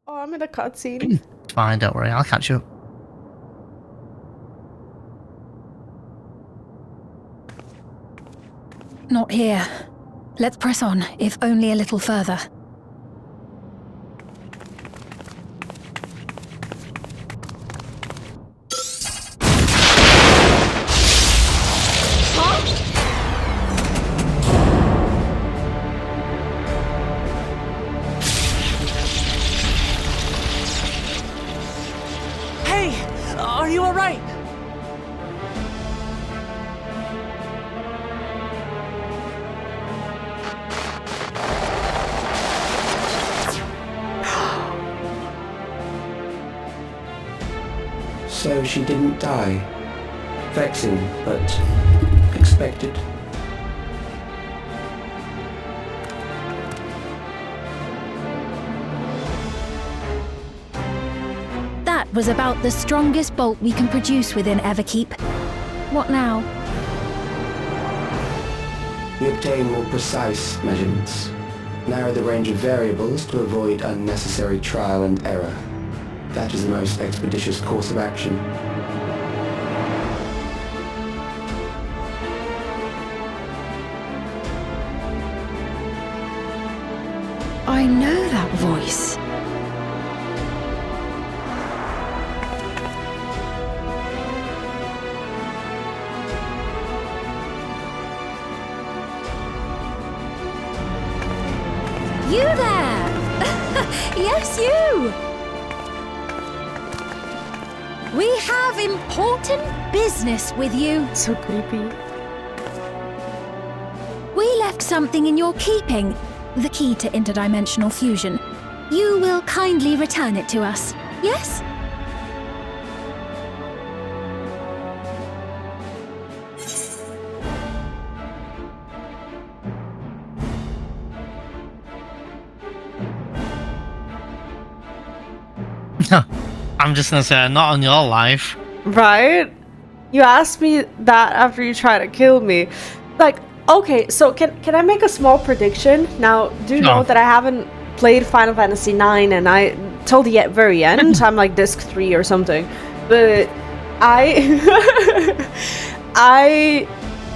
Oh, I'm in a cutscene. Fine, don't worry, I'll catch you up. Not here. Let's press on, if only a little further. Hey! Are you alright? So she didn't die. Vexing, but expected. That was about the strongest bolt we can produce within Everkeep. What now? We obtain more precise measurements. Narrow the range of variables to avoid unnecessary trial and error. That is the most expeditious course of action. I know that voice. You there! Yes, you! We have important business with you. So creepy. We left something in your keeping, the key to interdimensional fusion. You will kindly return it to us, yes? I'm just gonna say, not on your life. Right? You asked me that after you tried to kill me. Like, okay, so can I make a small prediction? Now, do you know No. that I haven't played Final Fantasy IX and I till the very end, I'm like disc 3 or something. But I I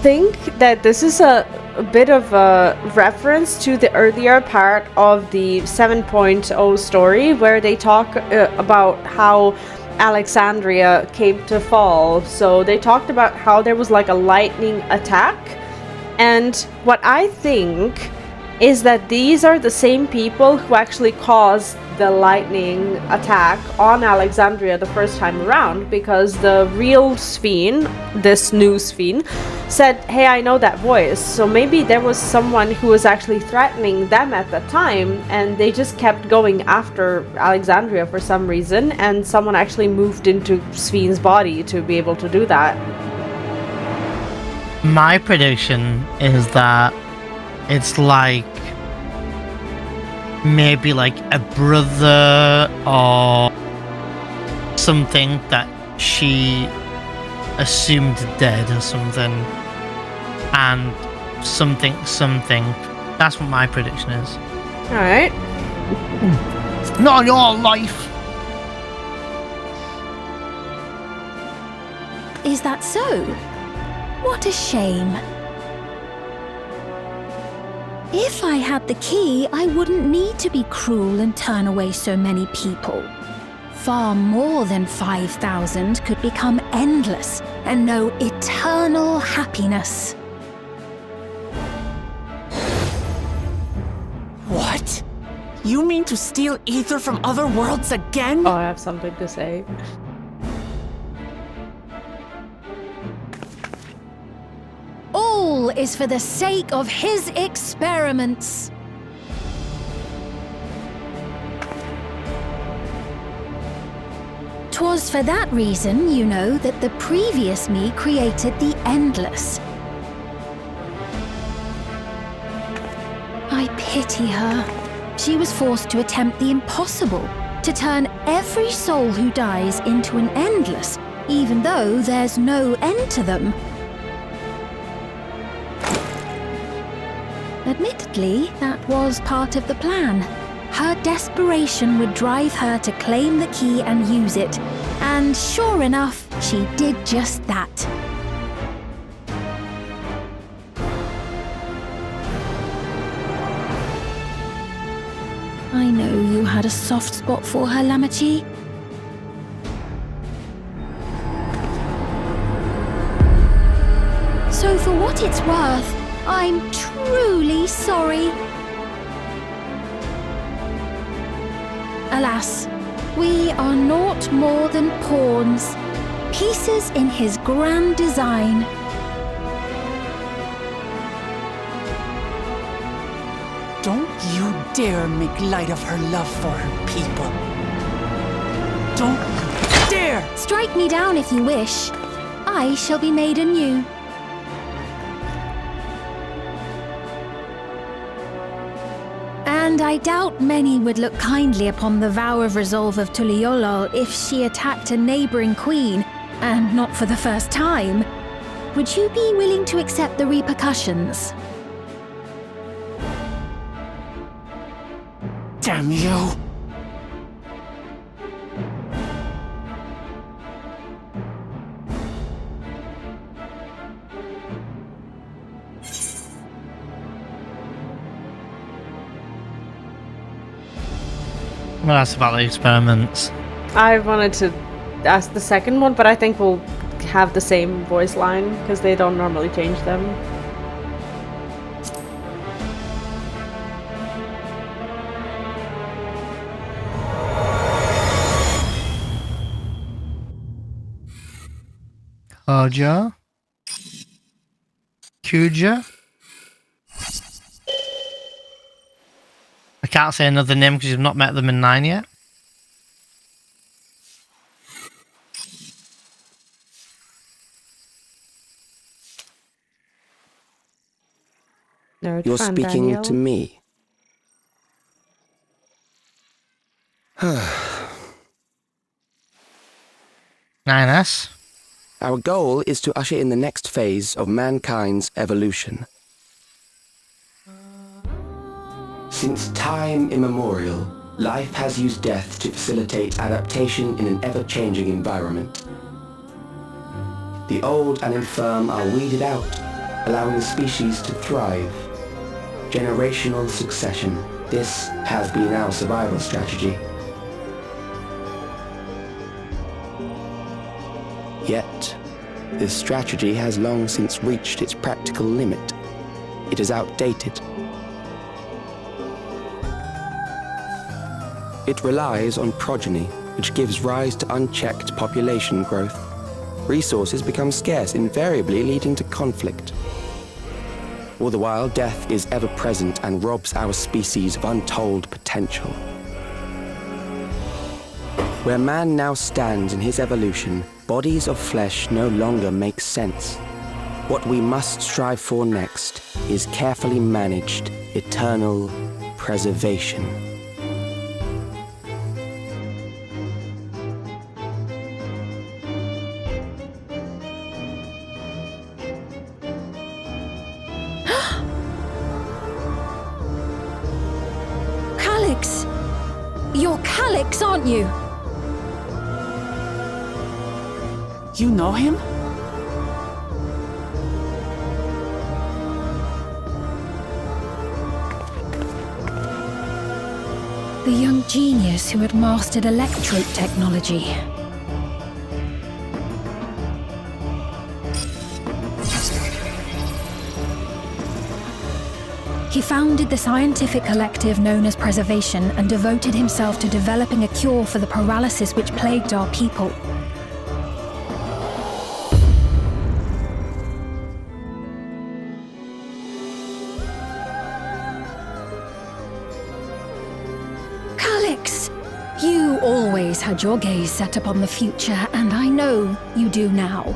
think that this is a bit of a reference to the earlier part of the 7.0 story where they talk about how Alexandria came to fall. So they talked about how there was like a lightning attack, and what I think is that these are the same people who actually caused the lightning attack on Alexandria the first time around, because the real Sphene, this new Sphene, said, hey, I know that voice. So maybe there was someone who was actually threatening them at the time, and they just kept going after Alexandria for some reason, and someone actually moved into Sphene's body to be able to do that. My prediction is that it's like maybe like a brother or something that she assumed dead or something, and something. That's what my prediction is. Alright. Not on your life. Is that so? What a shame. If I had the key, I wouldn't need to be cruel and turn away so many people. Far more than 5,000 could become endless and know eternal happiness. What? You mean to steal ether from other worlds again? Oh, I have something to say. All is for the sake of his experiments. Twas for that reason, you know, that the previous me created the Endless. I pity her. She was forced to attempt the impossible, to turn every soul who dies into an Endless, even though there's no end to them. Admittedly, that was part of the plan. her desperation would drive her to claim the key and use it. And sure enough, she did just that. I know you had a soft spot for her, Lamachi. So for what it's worth, I'm truly sorry. Alas, we are naught more than pawns, pieces in his grand design. Don't you dare make light of her love for her people. Don't you dare! Strike me down if you wish. I shall be made anew. And I doubt many would look kindly upon the vow of resolve of Tuliolol if she attacked a neighboring queen, and not for the first time. Would you be willing to accept the repercussions? Damn you! Well, that's about the experiments. I wanted to ask the second one, but I think we'll have the same voice line because they don't normally change them. Kaja? Kuja? I can't say another name because you've not met them in 9 yet. Nerd You're fan, speaking Daniel. to me. 9S? Our goal is to usher in the next phase of mankind's evolution. Since time immemorial, life has used death to facilitate adaptation in an ever-changing environment. The old and infirm are weeded out, allowing the species to thrive. Generational succession. This has been our survival strategy. Yet, this strategy has long since reached its practical limit. It is outdated. It relies on progeny, which gives rise to unchecked population growth. Resources become scarce, invariably leading to conflict. All the while, death is ever present and robs our species of untold potential. Where man now stands in his evolution, bodies of flesh no longer make sense. What we must strive for next is carefully managed, eternal preservation. Calyx! You're Calyx, aren't you? You know him? The young genius who had mastered electrope technology. He founded the scientific collective known as Preservation and devoted himself to developing a cure for the paralysis which plagued our people. Calyx! You always had your gaze set upon the future, and I know you do now.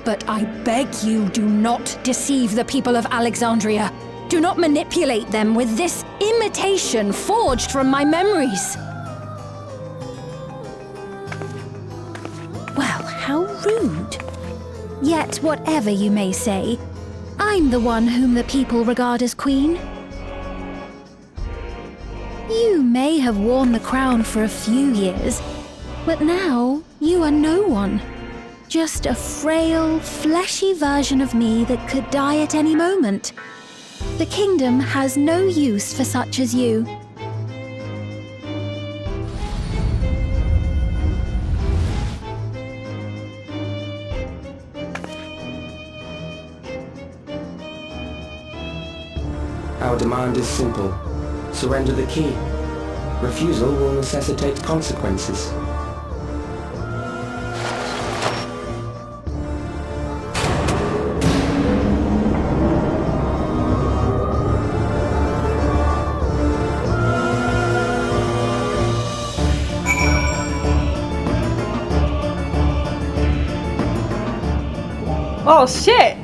But I beg you, do not deceive the people of Alexandria. Do not manipulate them with this imitation forged from my memories. Well, how rude. Yet, whatever you may say, I'm the one whom the people regard as queen. You may have worn the crown for a few years, but now you are no one. Just a frail, fleshy version of me that could die at any moment. The kingdom has no use for such as you. Our demand is simple. Surrender the key. Refusal will necessitate consequences. Oh shit!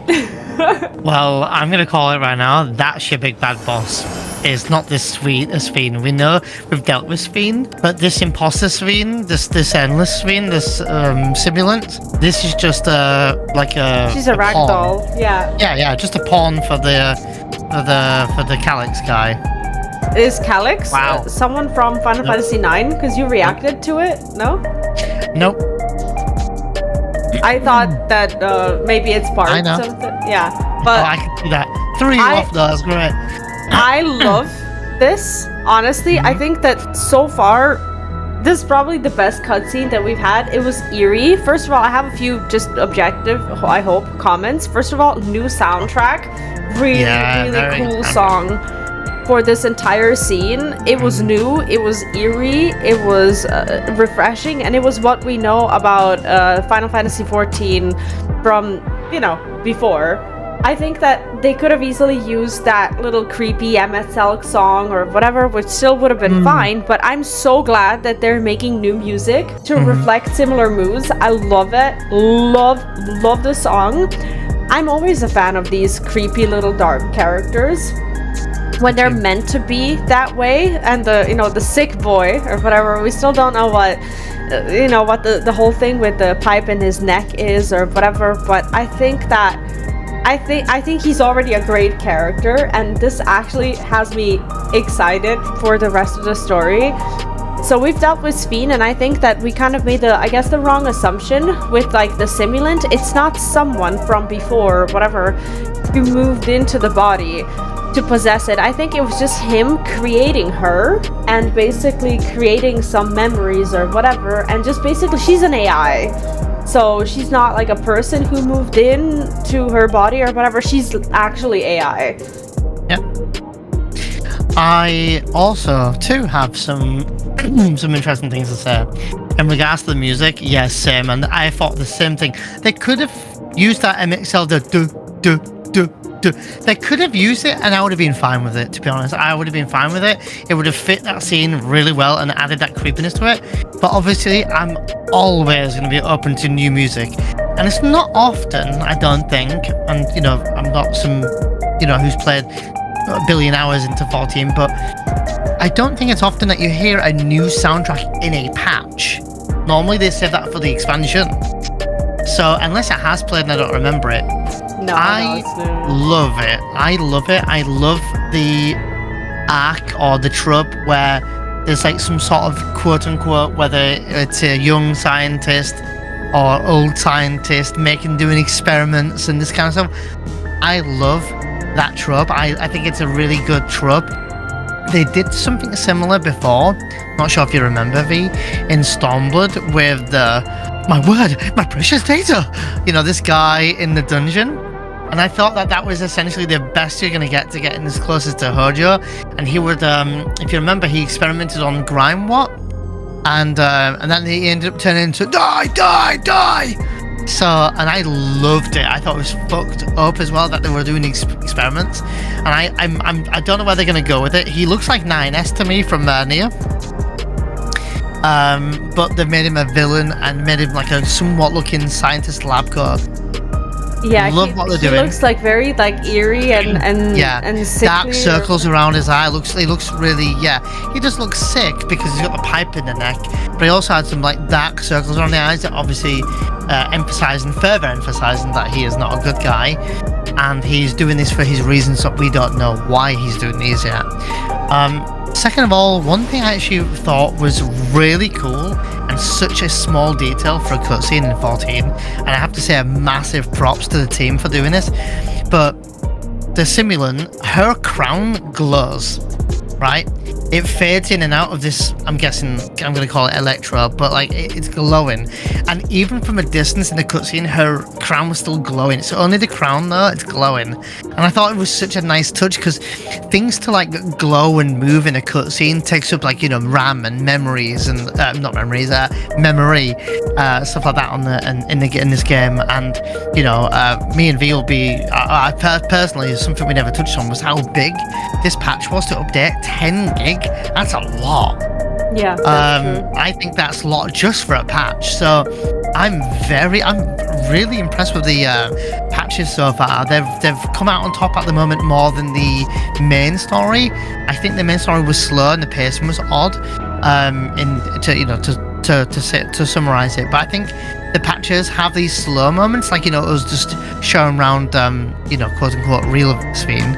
Well, I'm going to call it right now. That's your big bad boss. Is not this Ffxiv. We know we've dealt with Ffxiv, but this imposter Ffxiv, this endless Ffxiv, this simulant, this is just She's a ragdoll. Yeah. Yeah, just a pawn for the Calyx guy. Is Calyx someone from Final Fantasy IX? Because you reacted to it? No? Nope. I thought that maybe it's part of something. Yeah, but I can see that. Threw you off though, that's great. I love this. Honestly, I think that so far, this is probably the best cutscene that we've had. It was eerie. First of all, I have a few just objective, I hope, comments. First of all, new soundtrack. Really cool song for this entire scene. It was new, it was eerie, it was refreshing, and it was what we know about Final Fantasy XIV from, before. I think that they could have easily used that little creepy MSL song or whatever, which still would have been fine, but I'm so glad that they're making new music to reflect similar moods. I love it. Love the song. I'm always a fan of these creepy little dark characters when they're meant to be that way. And the sick boy or whatever, we still don't know what what the whole thing with the pipe in his neck is or whatever, but I think he's already a great character, and this actually has me excited for the rest of the story. So we've dealt with Ffxiv, and I think that we kind of made the wrong assumption with the simulant. It's not someone from before or whatever who moved into the body to possess it. I think it was just him creating her and basically creating some memories or whatever, and just basically she's an AI. So she's not like a person who moved in to her body or whatever. She's actually AI. Yep. I also too have some interesting things to say in regards to the music. Yes, same, and I thought the same thing. They could have used that MXL do. They could have used it, and I would have been fine with it. To be honest, I would have been fine with it. It would have fit that scene really well and added that creepiness to it. But obviously, I'm always going to be open to new music, and it's not often, I don't think. And I'm not some who's played a billion hours into 14, but I don't think it's often that you hear a new soundtrack in a patch. Normally, they save that for the expansion. So unless it has played and I don't remember it. No, I love it. I love the arc or the trope where there's some sort of quote-unquote, whether it's a young scientist or old scientist doing experiments and this kind of stuff. I love that trope. I think it's a really good trope. They did something similar before. Not sure if you remember, V, in Stormblood with my precious data. This guy in the dungeon. And I thought that was essentially the best you're going to get getting as close as to Hojo. And he would, if you remember, he experimented on Grimewat. And then he ended up turning into die. So, and I loved it. I thought it was fucked up as well that they were doing experiments. And I don't know where they're going to go with it. He looks like 9S to me from Nier. But they've made him a villain and made him like a somewhat looking scientist lab coat. Yeah, love what they're doing. He looks very eerie and sickly. Dark circles around his eye. He looks really he just looks sick because he's got the pipe in the neck. But he also had some dark circles around the eyes that obviously further emphasizing that he is not a good guy, and he's doing this for his reasons that we don't know why he's doing these yet. Second of all, one thing I actually thought was really cool and such a small detail for a cutscene in 14, and I have to say a massive props to the team for doing this, but the simulant, her crown glows, right? It fades in and out of this, I'm guessing, I'm going to call it electro, but like it's glowing. And even from a distance in the cutscene, her crown was still glowing. It's only the crown though, it's glowing. And I thought it was such a nice touch because things to like glow and move in a cutscene takes up like, you know, RAM and memories and, memory, stuff like that on in this game. And, you know, me and Vee will be, personally, something we never touched on was how big this patch was to update 10 gig. That's a lot. Yeah, that's true. I think that's a lot just for a patch. So I'm really impressed with the patches so far. They've come out on top at the moment more than the main story. I think the main story was slow and the pacing was odd. To summarize it, but I think the patches have these slow moments, like, you know, it was just showing around, quote unquote real Sven.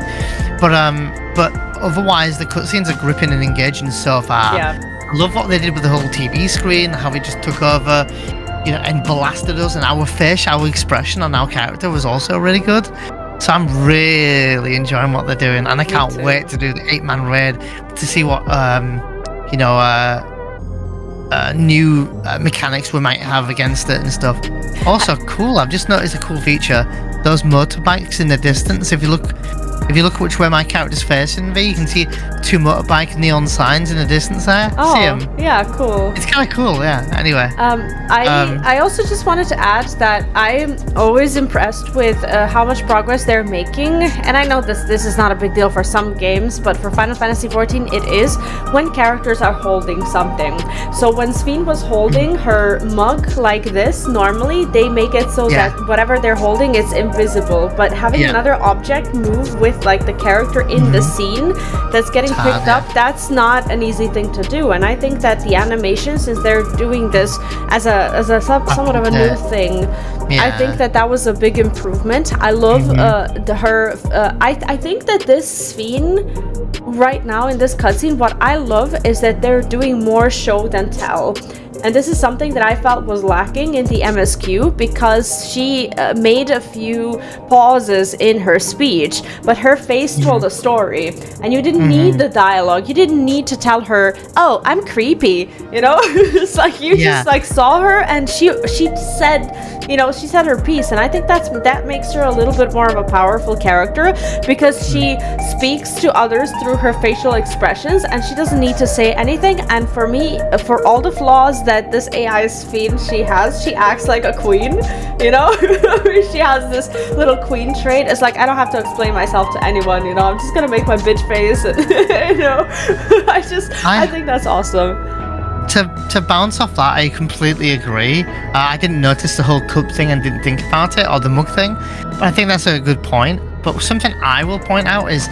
But otherwise, the cutscenes are gripping and engaging so far. Yeah. I love what they did with the whole TV screen, how it just took over, you know, and blasted us, and our expression on our character was also really good. So I'm really enjoying what they're doing, and I can't wait to do the 8-man raid to see what, new mechanics we might have against it and stuff. Also, cool, I've just noticed a cool feature. Those motorbikes in the distance, if you look which way my character's facing, Vee, you can see 2 motorbike neon signs in the distance there. Oh, see them? Yeah, cool. It's kind of cool, yeah. Anyway. I also just wanted to add that I'm always impressed with how much progress they're making. And I know this is not a big deal for some games, but for Final Fantasy XIV it is, when characters are holding something. So when Sven was holding her mug like this, normally they make it so that whatever they're holding is invisible. But having another object move with like the character in the scene that's getting picked up, that's not an easy thing to do. And I think that the animation, since they're doing this as a somewhat of a new thing, I think that was a big improvement. I love I think that this Sven right now in this cutscene, what I love is that they're doing more show than tell. And this is something that I felt was lacking in the MSQ, because she made a few pauses in her speech, but her face told a story, and you didn't need the dialogue. You didn't need to tell her, "Oh, I'm creepy," you know. It's like you just like saw her, and she said, you know, she said her piece, and I think that makes her a little bit more of a powerful character, because she speaks to others through her facial expressions, and she doesn't need to say anything. And for me, for all the flaws that this AI Sven she acts like a queen, you know. She has this little queen trait. It's like, I don't have to explain myself to anyone, you know. I'm just gonna make my bitch face, and, you know. I think that's awesome. To bounce off that, I completely agree. I didn't notice the whole cup thing and didn't think about it, or the mug thing, but I think that's a good point. But something I will point out is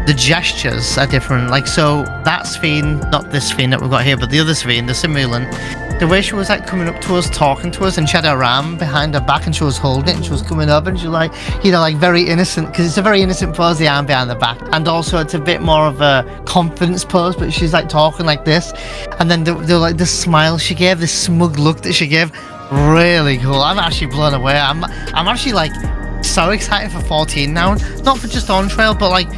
the gestures are different. Like, so that Sven, not this Sven that we've got here, but the other Sven, the simulant, the way she was like coming up to us, talking to us, and she had her arm behind her back and she was holding it and she was coming up and she was like, you know, like very innocent, because it's a very innocent pose, the arm behind the back, and also it's a bit more of a confidence pose, but she's like talking like this, and then the smile she gave, this smug look that she gave, really cool. I'm actually blown away. I'm actually like so excited for 14 now, not for just Dawntrail, but like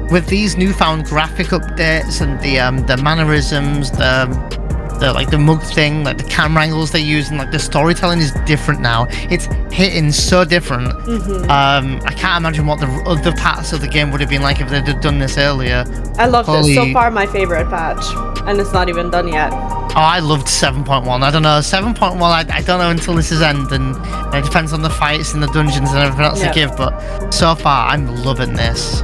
with these newfound graphic updates and the mannerisms, the mug thing, like the camera angles they use, and like the storytelling is different now. It's hitting so different. I can't imagine what the other parts of the game would have been like if they'd have done this earlier. I love this. So far, my favorite patch, and it's not even done yet. Oh, I loved 7.1. I don't know, 7.1, I don't know until this is end, and it depends on the fights and the dungeons and everything else they give, but so far, I'm loving this.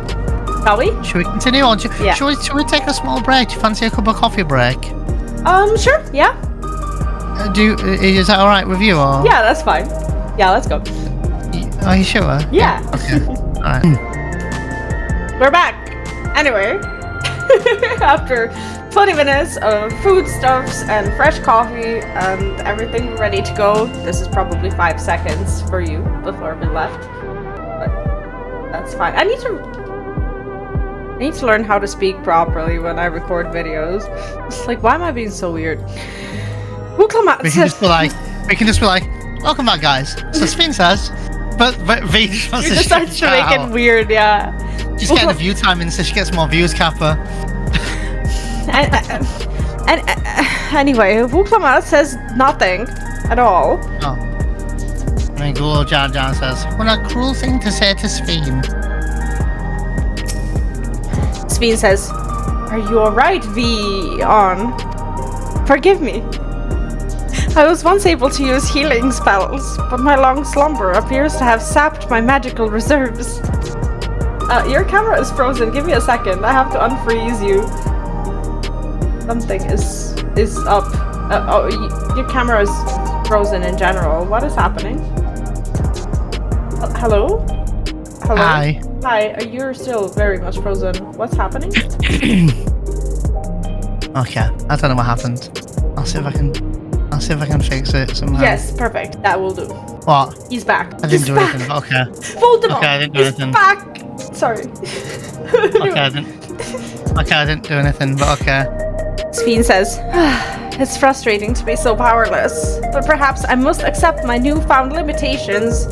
Shall we? Should we continue on? Should we take a small break? Do you fancy a cup of coffee break? Sure, yeah. Is that alright with you, or? Yeah, that's fine. Yeah, let's go. Are you sure? Yeah. Okay. Alright. We're back. Anyway, after 20 minutes of foodstuffs and fresh coffee and everything ready to go, this is probably 5 seconds for you before we left. But that's fine. I need to... I need to learn how to speak properly when I record videos. It's like, why am I being so weird? We can just be like, welcome back, guys. So Spin says, but Vee just wants to decides to make it weird, yeah. She's getting the view time in, so she gets more views, Kappa. Anyway, Wuklamat says nothing at all. Oh. And then Ghoul Jar Jar says, what a cruel thing to say to Sphene. Sphene says, are you alright, Neon? Forgive me. I was once able to use healing spells, but my long slumber appears to have sapped my magical reserves. Your camera is frozen. Give me a second. I have to unfreeze you. Something is up. Your camera is frozen in general. What is happening? Hello? Hello? Hi. Hi, you're still very much frozen. What's happening? Okay, I don't know what happened. I'll see if I can fix it somehow. Yes, perfect. That will do. What? He's back. I didn't do anything, but okay. Voldemort! Okay, I didn't do anything. Back! Sorry. Okay, I didn't do anything, but okay. Sphene says, it's frustrating to be so powerless, but perhaps I must accept my newfound limitations